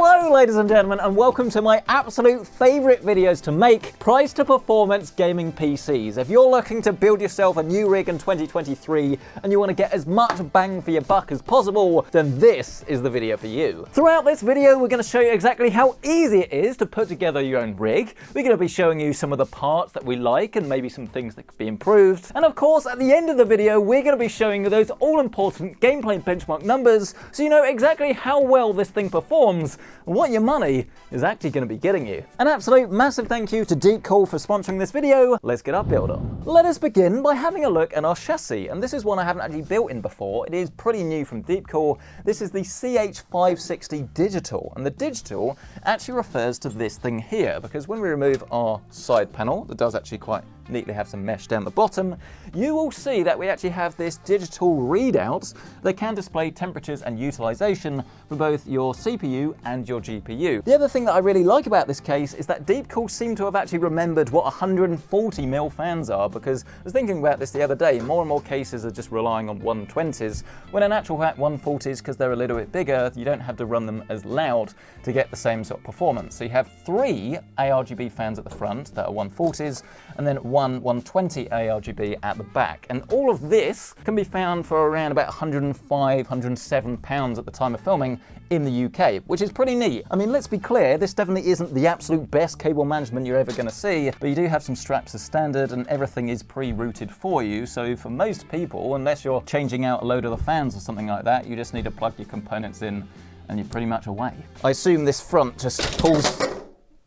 Hello ladies and gentlemen, and welcome to my absolute favourite videos to make, price to performance gaming PCs. If you're looking to build yourself a new rig in 2023 and you want to get as much bang for your buck as possible, then this is the video for you. Throughout this video we're going to show you exactly how easy it is to put together your own rig. We're going to be showing you some of the parts that we like and maybe some things that could be improved. And of course at the end of the video we're going to be showing you those all-important gameplay benchmark numbers so you know exactly how well this thing performs and what your money is actually going to be getting you. An absolute massive thank you to Deepcool for sponsoring this video. Let's get our build on. Let us begin by having a look at our chassis, and this is one I haven't actually built in before. It is pretty new from Deepcool. This is the CH560 Digital, and the digital actually refers to this thing here because when we remove our side panel, that does actually quite neatly have some mesh down the bottom, you will see that we actually have this digital readout that can display temperatures and utilization for both your CPU and your GPU. The other thing that I really like about this case is that Deepcool seem to have actually remembered what 140mm fans are, because I was thinking about this the other day, more and more cases are just relying on 120s, when in actual fact 140s, because they're a little bit bigger, you don't have to run them as loud to get the same sort of performance. So you have 3 ARGB fans at the front that are 140s, and then one 120 ARGB at the back. And all of this can be found for around about £105–107 at the time of filming in the UK, which is pretty neat. I mean, let's be clear, this definitely isn't the absolute best cable management you're ever going to see, but you do have some straps as standard and everything is pre-routed for you. So for most people, unless you're changing out a load of the fans or something like that, you just need to plug your components in and you're pretty much away. I assume this front just pulls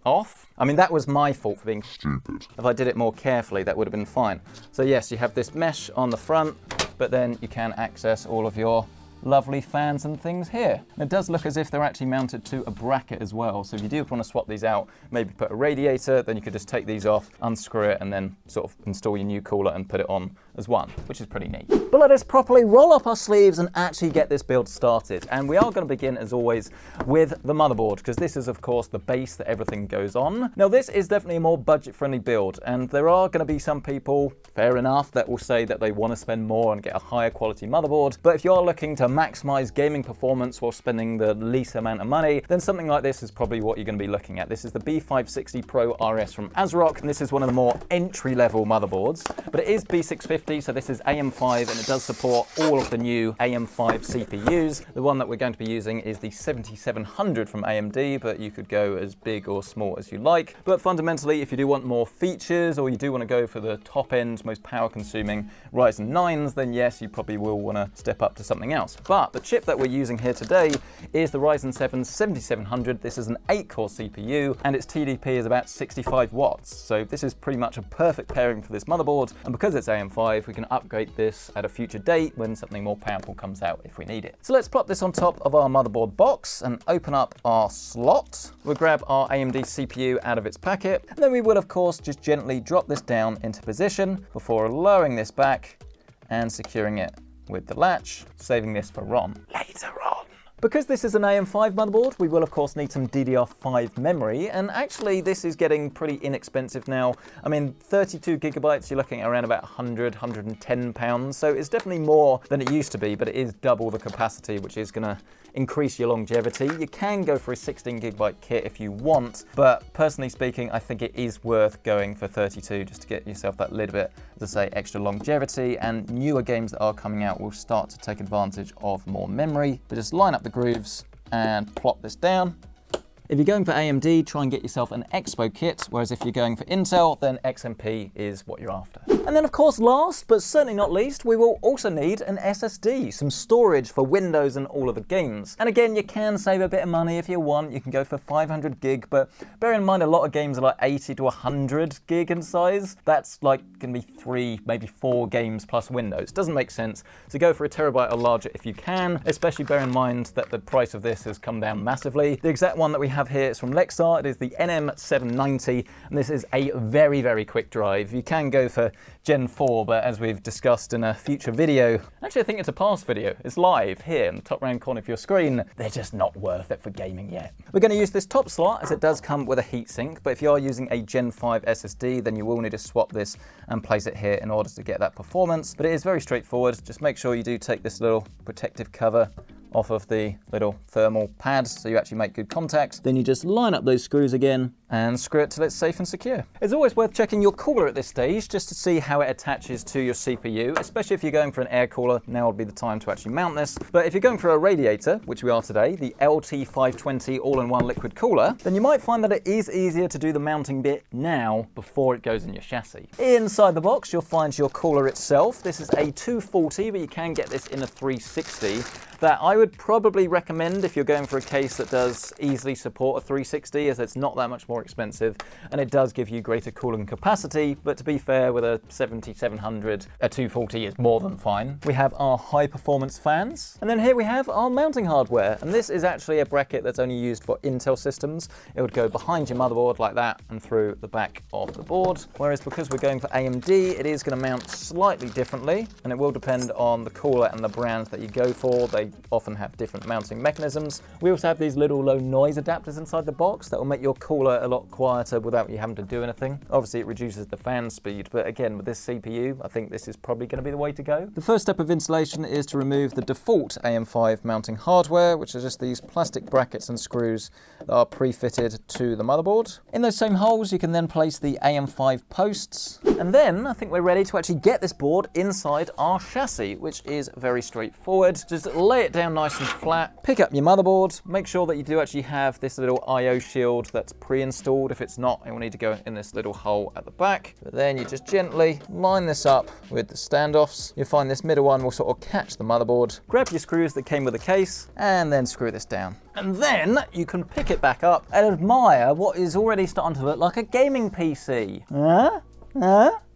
off. I mean, that was my fault for being stupid. If I did it more carefully, that would have been fine. So yes, you have this mesh on the front, but then you can access all of your lovely fans and things here. And it does look as if they're actually mounted to a bracket as well. So if you do want to swap these out, maybe put a radiator, then you could just take these off, unscrew it, and then sort of install your new cooler and put it on as one, which is pretty neat. But let us properly roll up our sleeves and actually get this build started. And we are going to begin, as always, with the motherboard, because this is, of course, the base that everything goes on. Now, this is definitely a more budget-friendly build, and there are going to be some people, fair enough, that will say that they want to spend more and get a higher quality motherboard. But if you're looking to maximize gaming performance while spending the least amount of money, then something like this is probably what you're going to be looking at. This is the B560 Pro RS from Asrock, and this is one of the more entry-level motherboards, but it is B650. So this is AM5 and it does support all of the new AM5 CPUs. The one that we're going to be using is the 7700 from AMD, but you could go as big or small as you like. But fundamentally, if you do want more features or you do want to go for the top end, most power consuming Ryzen 9s, then yes, you probably will want to step up to something else. But the chip that we're using here today is the Ryzen 7 7700. This is an 8-core CPU and its TDP is about 65 watts. So this is pretty much a perfect pairing for this motherboard. And because it's AM5, we can upgrade this at a future date when something more powerful comes out if we need it. So let's plop this on top of our motherboard box and open up our slot. We'll grab our AMD CPU out of its packet, and then we will of course just gently drop this down into position before lowering this back and securing it with the latch, saving this for ROM later on. Because this is an AM5 motherboard, we will of course need some DDR5 memory, and actually this is getting pretty inexpensive now. I mean, 32 gigabytes, you're looking at around about £110, so it's definitely more than it used to be, but it is double the capacity, which is gonna increase your longevity. You can go for a 16 gigabyte kit if you want, but personally speaking, I think it is worth going for 32 just to get yourself that little bit, as I say, extra longevity, and newer games that are coming out will start to take advantage of more memory. But just line up the grooves and plop this down. If you're going for AMD, try and get yourself an EXPO kit, whereas if you're going for Intel, then XMP is what you're after. And then of course, last but certainly not least, we will also need an SSD, some storage for Windows and all of the games. And again, you can save a bit of money if you want. You can go for 500 gig, but bear in mind a lot of games are like 80 to 100 gig in size. That's like gonna be 3, maybe 4 games plus Windows. Doesn't make sense. So go for a terabyte or larger if you can, especially bear in mind that the price of this has come down massively. The exact one that we have here is from Lexar. It is the NM790, and this is a very, very quick drive. You can go for Gen 4, but as we've discussed in a future video, actually I think it's a past video, it's live here in the top right corner of your screen, they're just not worth it for gaming yet. We're going to use this top slot as it does come with a heatsink, but if you are using a Gen 5 SSD, then you will need to swap this and place it here in order to get that performance. But it is very straightforward. Just make sure you do take this little protective cover off of the little thermal pads so you actually make good contact. Then you just line up those screws again and screw it till it's safe and secure. It's always worth checking your cooler at this stage just to see how it attaches to your CPU, especially if you're going for an air cooler. Now would be the time to actually mount this. But if you're going for a radiator, which we are today, the LT520 all-in-one liquid cooler, then you might find that it is easier to do the mounting bit now before it goes in your chassis. Inside the box, you'll find your cooler itself. This is a 240, but you can get this in a 360. That I would probably recommend if you're going for a case that does easily support a 360, as it's not that much more expensive and it does give you greater cooling capacity. But to be fair, with a 7700, a 240 is more than fine. We have our high performance fans, and then here we have our mounting hardware, and this is actually a bracket that's only used for Intel systems. It would go behind your motherboard like that and through the back of the board, whereas because we're going for AMD, it is going to mount slightly differently, and it will depend on the cooler and the brand that you go for. They often have different mounting mechanisms. We also have these little low noise adapters inside the box that will make your cooler a lot quieter without you having to do anything. Obviously it reduces the fan speed, but again, with this CPU, I think this is probably going to be the way to go. The first step of installation is to remove the default AM5 mounting hardware, which are just these plastic brackets and screws that are pre-fitted to the motherboard. In those same holes, you can then place the AM5 posts, and then I think we're ready to actually get this board inside our chassis, which is very straightforward. Just lay it down nice and flat, pick up your motherboard, make sure that you do actually have this little AiO shield that's pre-installed. If it's not, it will need to go in this little hole at the back. But then you just gently line this up with the standoffs. You'll find this middle one will sort of catch the motherboard. Grab your screws that came with the case and then screw this down. And then you can pick it back up and admire what is already starting to look like a gaming PC.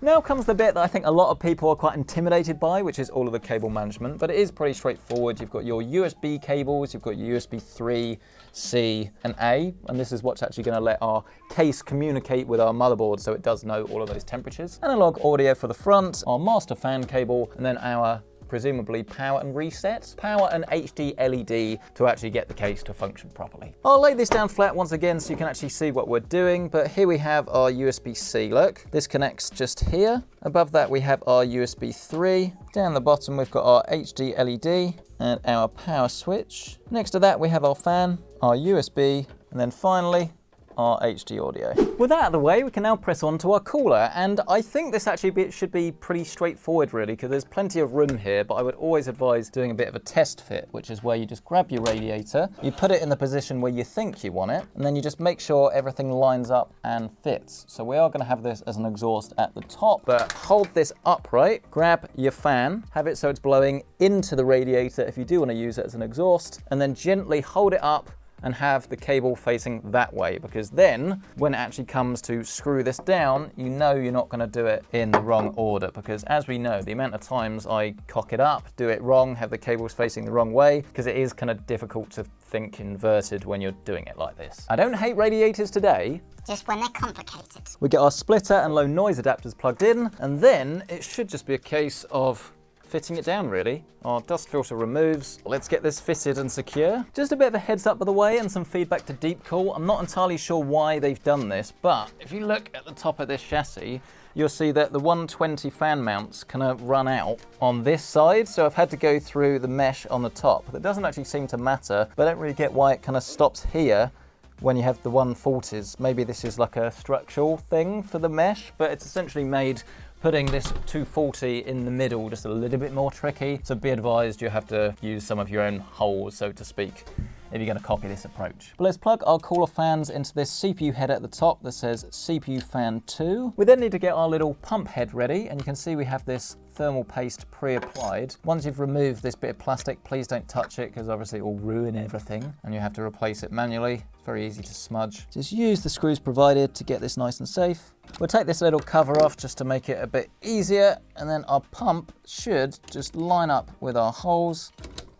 Now comes the bit that I think a lot of people are quite intimidated by, which is all of the cable management, but it is pretty straightforward. You've got your USB cables, you've got your USB 3, C, and A, and this is what's actually going to let our case communicate with our motherboard so it does know all of those temperatures. Analog audio for the front, our master fan cable, and then our presumably power and reset, power and HD LED to actually get the case to function properly. I'll lay this down flat once again so you can actually see what we're doing, but here we have our USB-C, look. This connects just here. Above that we have our USB 3. Down the bottom we've got our HD LED and our power switch. Next to that we have our fan, our USB, and then finally our HD audio. With that out of the way, we can now press on to our cooler, and I think this actually should be pretty straightforward really, because there's plenty of room here, but I would always advise doing a bit of a test fit, which is where you just grab your radiator, you put it in the position where you think you want it, and then you just make sure everything lines up and fits. So we are going to have this as an exhaust at the top, but hold this upright, grab your fan, have it so it's blowing into the radiator if you do want to use it as an exhaust, and then gently hold it up and have the cable facing that way, because then when it actually comes to screw this down, you know you're not going to do it in the wrong order, because as we know, the amount of times I cock it up, do it wrong, have the cables facing the wrong way, because it is kind of difficult to think inverted when you're doing it like this. I don't hate radiators today, just when they're complicated. We get our splitter and low noise adapters plugged in, and then it should just be a case of fitting it down really. Our dust filter removes. Let's get this fitted and secure. Just a bit of a heads up by the way, and some feedback to Deepcool. I'm not entirely sure why they've done this, but if you look at the top of this chassis, you'll see that the 120 fan mounts kind of run out on this side, so I've had to go through the mesh on the top. It doesn't actually seem to matter, but I don't really get why it kind of stops here when you have the 140s. Maybe this is like a structural thing for the mesh, but it's essentially made putting this 240 in the middle just a little bit more tricky. So be advised, you have to use some of your own holes, so to speak, if you're going to copy this approach. But let's plug our cooler fans into this CPU head at the top that says CPU fan 2. We then need to get our little pump head ready, and you can see we have this thermal paste pre-applied. Once you've removed this bit of plastic, please don't touch it, because obviously it will ruin everything and you have to replace it manually. It's very easy to smudge. Just use the screws provided to get this nice and safe. We'll take this little cover off just to make it a bit easier, and then our pump should just line up with our holes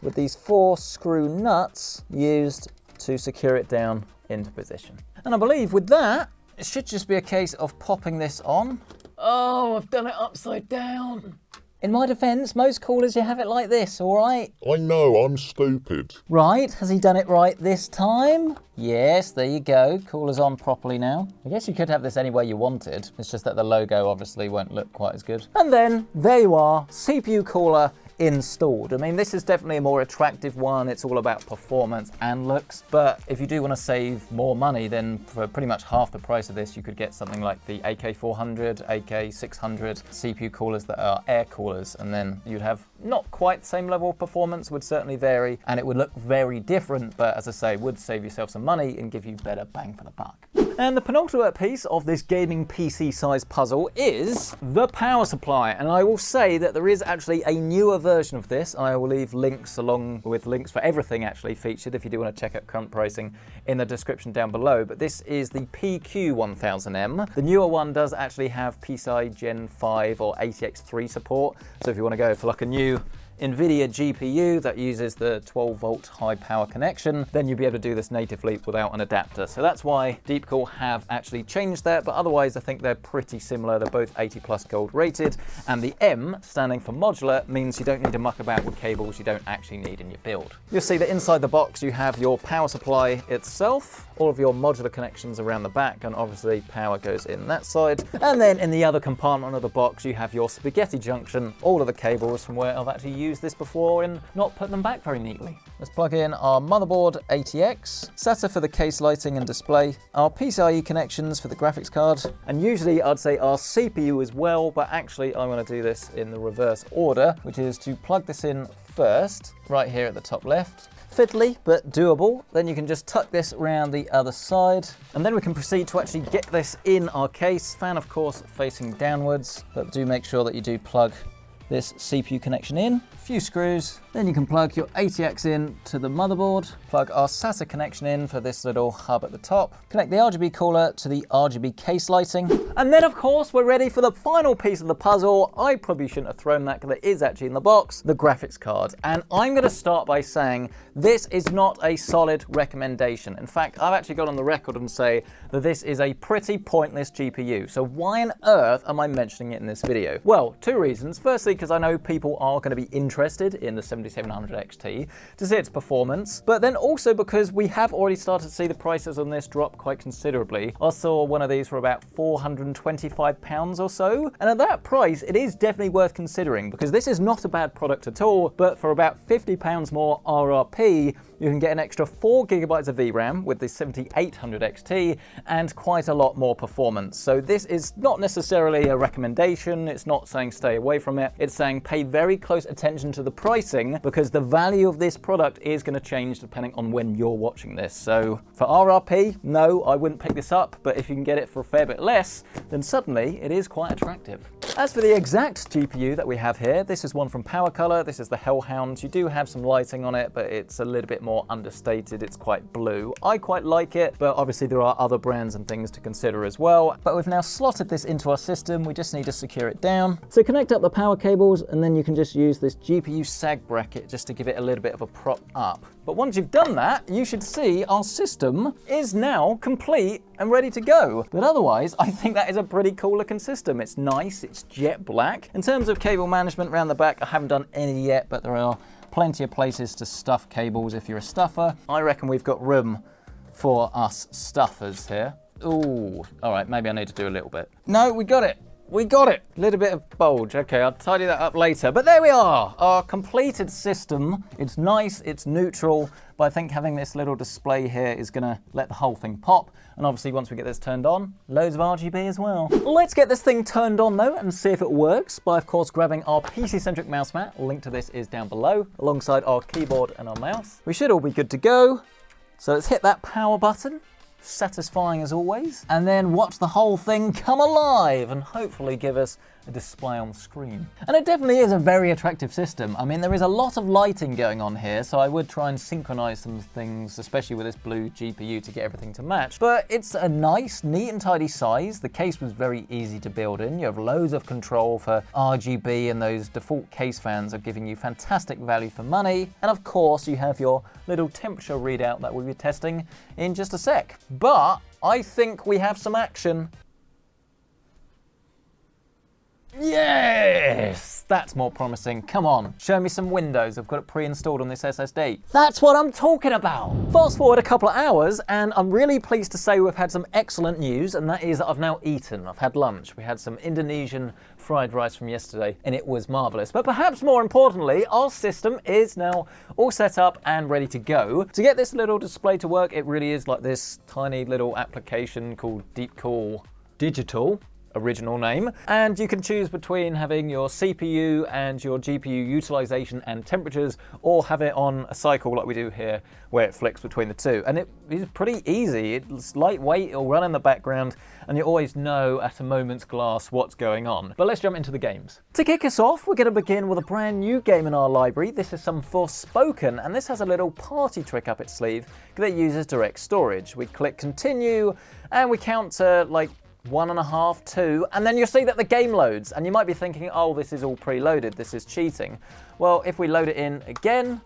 with these 4 screw nuts used to secure it down into position. And I believe with that, it should just be a case of popping this on. Oh, I've done it upside down. In my defense, most coolers you have it like this, all right? I know, I'm stupid. Right, has he done it right this time? Yes, there you go. Cooler's on properly now. I guess you could have this any way you wanted. It's just that the logo obviously won't look quite as good. And then, there you are, CPU cooler installed. I mean, this is definitely a more attractive one. It's all about performance and looks, but if you do want to save more money, then for pretty much half the price of this, you could get something like the AK400, AK600 CPU coolers that are air coolers, and then you'd have not quite the same level of performance, would certainly vary, and it would look very different, but as I say, would save yourself some money and give you better bang for the buck. And the penultimate piece of this gaming PC size puzzle is the power supply. And I will say that there is actually a newer version of this. I will leave links along with links for everything actually featured if you do want to check out current pricing in the description down below. But this is the PQ1000M. The newer one does actually have PCI Gen 5 or ATX3 support. So if you want to go for like a new NVIDIA GPU that uses the 12 volt high power connection, then you'll be able to do this natively without an adapter. So that's why Deepcool have actually changed that, but otherwise I think they're pretty similar. They're both 80 plus gold rated, and the M, standing for modular, means you don't need to muck about with cables you don't actually need in your build. You'll see that inside the box you have your power supply itself, all of your modular connections around the back, and obviously power goes in that side. And then in the other compartment of the box you have your spaghetti junction, all of the cables from where I've actually used this before and not put them back very neatly. Let's plug in our motherboard ATX, SATA for the case lighting and display, our PCIe connections for the graphics card, and usually I'd say our CPU as well, but actually I want to do this in the reverse order, which is to plug this in first, right here at the top left. Fiddly, but doable. Then you can just tuck this around the other side, and then we can proceed to actually get this in our case. Fan, of course, facing downwards, but do make sure that you do plug this CPU connection in, a few screws, then you can plug your ATX in to the motherboard, plug our SATA connection in for this little hub at the top, connect the RGB cooler to the RGB case lighting, and then of course we're ready for the final piece of the puzzle. I probably shouldn't have thrown that because it is actually in the box, the graphics card. And I'm going to start by saying this is not a solid recommendation. In fact, I've actually gone on the record and say that this is a pretty pointless GPU. So why on earth am I mentioning it in this video? Well, two reasons. Firstly, because I know people are going to be interested in the 7700 XT to see its performance, but then also because we have already started to see the prices on this drop quite considerably. I saw one of these for about £425 or so, and at that price it is definitely worth considering, because this is not a bad product at all, but for about £50 more RRP you can get an extra 4GB of VRAM with the 7800 XT and quite a lot more performance. So this is not necessarily a recommendation, it's not saying stay away from it, it's saying pay very close attention to the pricing, because the value of this product is going to change depending on when you're watching this. So for RRP, no, I wouldn't pick this up, but if you can get it for a fair bit less, then suddenly it is quite attractive. As for the exact GPU that we have here, this is one from Powercolor. This is the Hellhound. You do have some lighting on it, but it's a little bit more understated. It's quite blue. I quite like it, but obviously there are other brands and things to consider as well. But we've now slotted this into our system. We just need to secure it down. So connect up the power cables, and then you can just use this GPU sag bracket just to give it a little bit of a prop up. But once you've done that, you should see our system is now complete and ready to go. But otherwise, I think that is a pretty cool looking system. It's nice, it's jet black. In terms of cable management around the back, I haven't done any yet, but there are plenty of places to stuff cables if you're a stuffer. I reckon we've got room for us stuffers here. Ooh, all right, maybe I need to do a little bit. No, we got it. We got it. A little bit of bulge. Okay, I'll tidy that up later. But there we are, our completed system. It's nice, it's neutral, but I think having this little display here is gonna let the whole thing pop. And obviously once we get this turned on, loads of RGB as well. Let's get this thing turned on though and see if it works by of course grabbing our PC-centric mouse mat. A link to this is down below, alongside our keyboard and our mouse. We should all be good to go. So let's hit that power button. Satisfying as always, and then watch the whole thing come alive and hopefully give us a display on the screen. And it definitely is a very attractive system. I mean, there is a lot of lighting going on here, so I would try and synchronize some things, especially with this blue GPU, to get everything to match. But it's a nice, neat and tidy size. The case was very easy to build in. You have loads of control for RGB, and those default case fans are giving you fantastic value for money. And of course, you have your little temperature readout that we'll be testing in just a sec. But I think we have some action. Yes, that's more promising. Come on, show me some Windows. I've got it pre-installed on this SSD. That's what I'm talking about. Fast forward a couple of hours, and I'm really pleased to say we've had some excellent news, and that is that I've now eaten. I've had lunch. We had some Indonesian fried rice from yesterday, and it was marvelous. But perhaps more importantly, our system is now all set up and ready to go. To get this little display to work, it really is like this tiny little application called Deepcool Digital. Original name, and you can choose between having your CPU and your GPU utilization and temperatures, or have it on a cycle like we do here where it flicks between the two. And it is pretty easy. It's lightweight, it'll run in the background, and you always know at a moment's glance what's going on. But let's jump into the games. To kick us off, we're going to begin with a brand new game in our library. This is some Forspoken, and this has a little party trick up its sleeve that uses direct storage. We click continue and we count to like 1.5, 2, and then you'll see that the game loads, and you might be thinking, oh, this is all preloaded, this is cheating. Well, if we load it in again,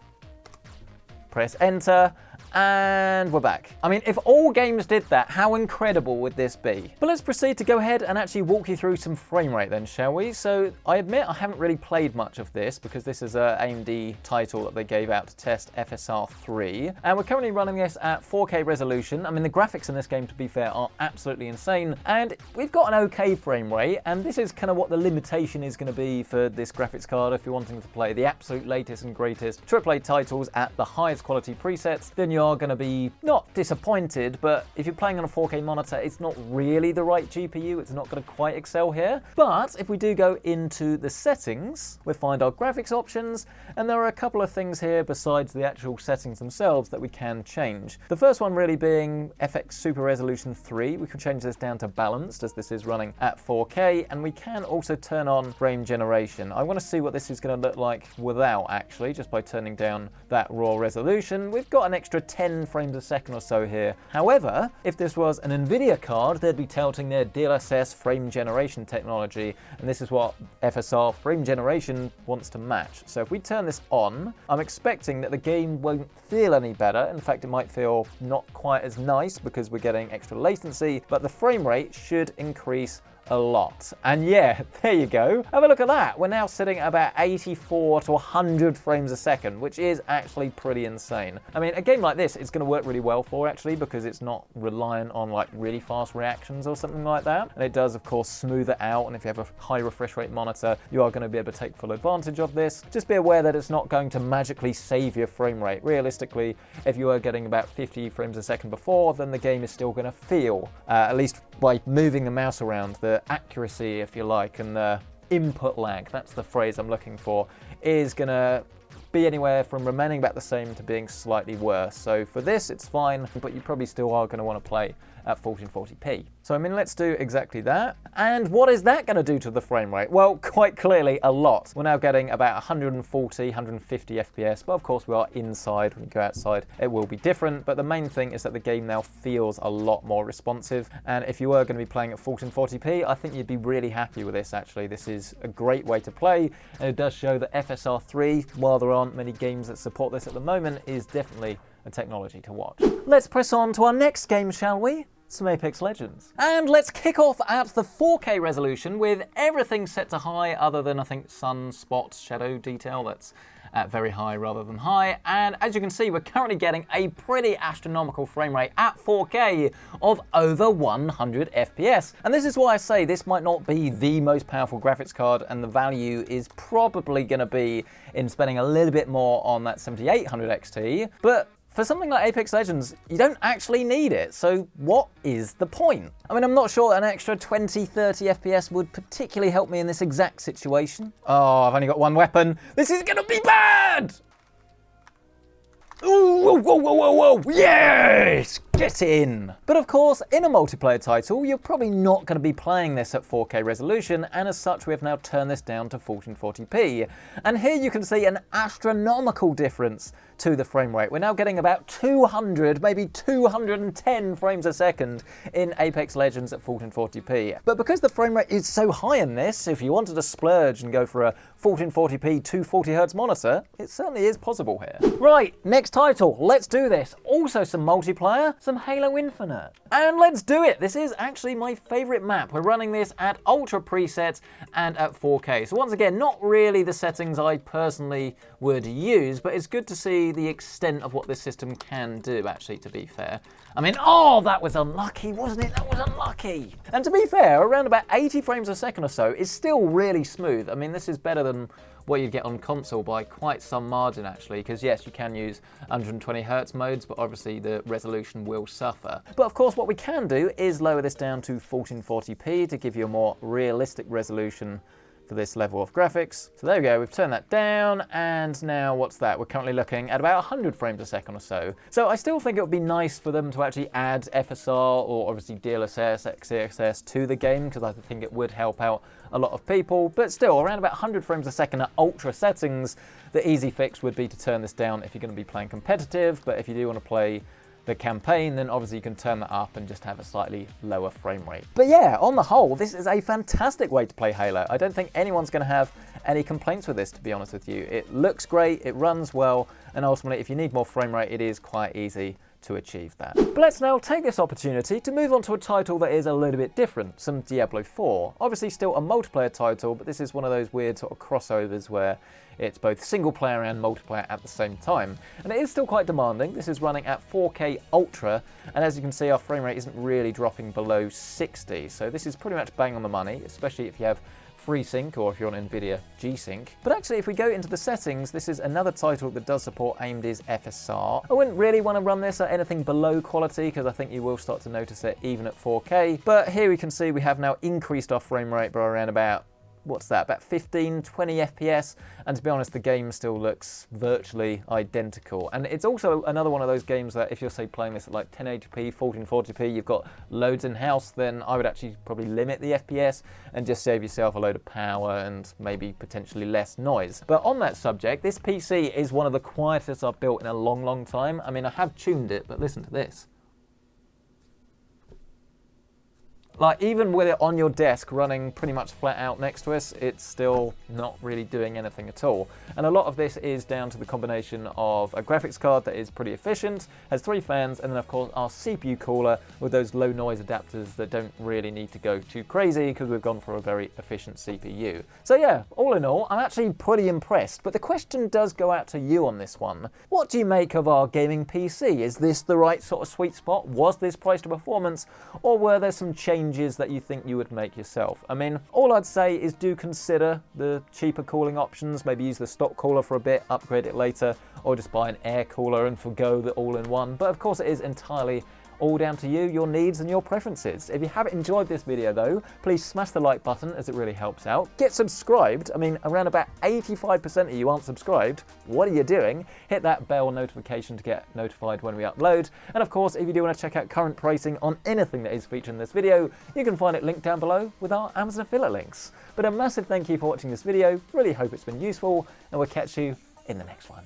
press enter, and we're back. I mean, if all games did that, how incredible would this be? But let's proceed to go ahead and actually walk you through some frame rate then, shall we? So I admit I haven't really played much of this because this is an AMD title that they gave out to test FSR 3. And we're currently running this at 4K resolution. I mean, the graphics in this game, to be fair, are absolutely insane. And we've got an okay frame rate. And this is kind of what the limitation is going to be for this graphics card if you're wanting to play the absolute latest and greatest AAA titles at the highest quality presets. Then you are going to be not disappointed, but if you're playing on a 4K monitor, it's not really the right GPU. It's not going to quite excel here. But if we do go into the settings, we'll find our graphics options, and there are a couple of things here besides the actual settings themselves that we can change. The first one really being FX Super Resolution 3. We can change this down to balanced as this is running at 4K, and we can also turn on frame generation. I want to see what this is going to look like without, actually, just by turning down that raw resolution. We've got an extra 10 frames a second or so here. However, if this was an NVIDIA card, they'd be touting their DLSS frame generation technology, and this is what FSR frame generation wants to match. So if we turn this on, I'm expecting that the game won't feel any better. In fact, it might feel not quite as nice because we're getting extra latency, but the frame rate should increase a lot. And yeah, there you go. Have a look at that. We're now sitting at about 84 to 100 frames a second, which is actually pretty insane. I mean, a game like this is going to work really well for actually because it's not reliant on like really fast reactions or something like that. And it does, of course, smooth it out. And if you have a high refresh rate monitor, you are going to be able to take full advantage of this. Just be aware that it's not going to magically save your frame rate. Realistically, if you are getting about 50 frames a second before, then the game is still going to feel, at least by moving the mouse around, the accuracy, if you like, and the input lag, that's the phrase I'm looking for, is going to be anywhere from remaining about the same to being slightly worse. So for this, it's fine, but you probably still are going to want to play at 1440p. So I mean, let's do exactly that. And what is that going to do to the frame rate? Well, quite clearly a lot. We're now getting about 140, 150 FPS, but of course we are inside. When you go outside, it will be different. But the main thing is that the game now feels a lot more responsive. And if you were going to be playing at 1440p, I think you'd be really happy with this, actually. This is a great way to play. And it does show that FSR 3, while there aren't many games that support this at the moment, is definitely a technology to watch. Let's press on to our next game, shall we? Some Apex Legends. And let's kick off at the 4K resolution with everything set to high other than, I think, sun, spots, shadow detail. That's at very high rather than high. And as you can see, we're currently getting a pretty astronomical frame rate at 4K of over 100 FPS. And this is why I say this might not be the most powerful graphics card, and the value is probably going to be in spending a little bit more on that 7800 XT. But for something like Apex Legends, you don't actually need it, so what is the point? I mean, I'm not sure an extra 20, 30 FPS would particularly help me in this exact situation. Oh, I've only got one weapon. This is gonna be bad! Ooh, whoa, whoa, whoa, whoa, whoa, yes! Get in! But of course, in a multiplayer title, you're probably not going to be playing this at 4K resolution, and as such, we have now turned this down to 1440p. And here you can see an astronomical difference to the frame rate. We're now getting about 200, maybe 210 frames a second in Apex Legends at 1440p. But because the frame rate is so high in this, if you wanted to splurge and go for a 1440p 240Hz monitor, it certainly is possible here. Right, next title, let's do this. Also some multiplayer. So some Halo Infinite. And let's do it. This is actually my favorite map. We're running this at ultra presets and at 4K. So once again, not really the settings I personally would use, but it's good to see the extent of what this system can do, actually, to be fair. I mean, oh, that was unlucky, wasn't it? That was unlucky. And to be fair, around about 80 frames a second or so is still really smooth. I mean, this is better than what you'd get on console by quite some margin, actually, because yes, you can use 120 Hz modes, but obviously the resolution will suffer. But of course, what we can do is lower this down to 1440p to give you a more realistic resolution for this level of graphics. So there we go, we've turned that down, and now what's that? We're currently looking at about 100 frames a second or so. So I still think it would be nice for them to actually add FSR or obviously DLSS, XeXS to the game, because I think it would help out a lot of people, but still around about 100 frames a second at ultra settings. The easy fix would be to turn this down if you're going to be playing competitive, but if you do want to play the campaign, then obviously you can turn that up and just have a slightly lower frame rate. But yeah, on the whole, this is a fantastic way to play Halo. I don't think anyone's going to have any complaints with this, to be honest with you. It looks great, it runs well, and ultimately if you need more frame rate, it is quite easy to achieve that. But let's now take this opportunity to move on to a title that is a little bit different, some Diablo IV. Obviously still a multiplayer title, but this is one of those weird sort of crossovers where it's both single player and multiplayer at the same time. And it is still quite demanding. This is running at 4K Ultra, and as you can see, our frame rate isn't really dropping below 60. So this is pretty much bang on the money, especially if you have FreeSync or if you're on NVIDIA G-Sync. But actually, if we go into the settings, this is another title that does support AMD's FSR. I wouldn't really want to run this at anything below quality because I think you will start to notice it even at 4K. But here we can see we have now increased our frame rate by around about, what's that, about 15, 20 FPS, and to be honest, the game still looks virtually identical. And it's also another one of those games that if you're, say, playing this at like 1080p, 1440p, you've got loads in-house, then I would actually probably limit the FPS and just save yourself a load of power and maybe potentially less noise. But on that subject, this PC is one of the quietest I've built in a long, long time. I mean, I have tuned it, but listen to this. Like, even with it on your desk running pretty much flat out next to us, it's still not really doing anything at all. And a lot of this is down to the combination of a graphics card that is pretty efficient, has 3 fans, and then of course our CPU cooler with those low noise adapters that don't really need to go too crazy because we've gone for a very efficient CPU. So yeah, all in all, I'm actually pretty impressed, but the question does go out to you on this one. What do you make of our gaming PC? Is this the right sort of sweet spot? Was this price to performance, or were there some changes that you think you would make yourself? I mean, all I'd say is do consider the cheaper cooling options, maybe use the stock cooler for a bit, upgrade it later, or just buy an air cooler and forgo the all-in-one. But of course it is entirely all down to you, your needs and your preferences. If you have enjoyed this video though, please smash the like button as it really helps out. Get subscribed. I mean, around about 85% of you aren't subscribed. What are you doing? Hit that bell notification to get notified when we upload. And of course, if you do want to check out current pricing on anything that is featured in this video, you can find it linked down below with our Amazon affiliate links. But a massive thank you for watching this video. Really hope it's been useful, and we'll catch you in the next one.